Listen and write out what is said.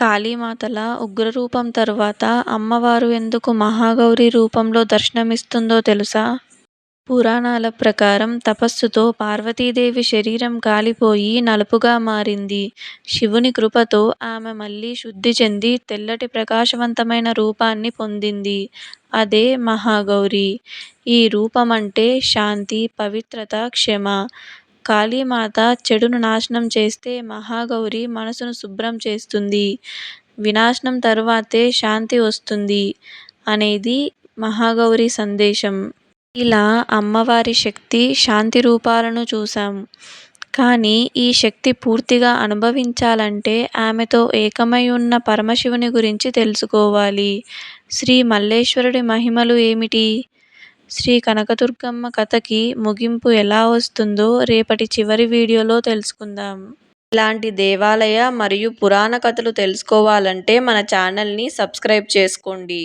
కాళీమాతల ఉగ్రరూపం తరువాత అమ్మవారు ఎందుకు మహాగౌరి రూపంలో దర్శనమిస్తుందో తెలుసా? పురాణాల ప్రకారం తపస్సుతో పార్వతీదేవి శరీరం కాలిపోయి నలుపుగా మారింది. శివుని కృపతో ఆమె మళ్లీ శుద్ధి చెంది తెల్లటి ప్రకాశవంతమైన రూపాన్ని పొందింది. అదే మహాగౌరి. ఈ రూపమంటే శాంతి, పవిత్రత, క్షమ. కాళీమాత చెడును నాశనం చేస్తే మహాగౌరి మనసును శుభ్రం చేస్తుంది. వినాశనం తరువాతే శాంతి వస్తుంది అనేది మహాగౌరి సందేశం. ఇలా అమ్మవారి శక్తి, శాంతి రూపాలను చూశాం. కానీ ఈ శక్తి పూర్తిగా అనుభవించాలంటే ఆమెతో ఏకమై ఉన్న పరమశివుని గురించి తెలుసుకోవాలి. శ్రీ మల్లేశ్వరుడి మహిమలు ఏమిటి? శ్రీ కనకదుర్గమ్మ కథకి ముగింపు ఎలా వస్తుందో రేపటి చివరి వీడియోలో తెలుసుకుందాం. ఇలాంటి దేవాలయ మరియు పురాణ కథలు తెలుసుకోవాలంటే మన ఛానల్ని సబ్స్క్రైబ్ చేసుకోండి.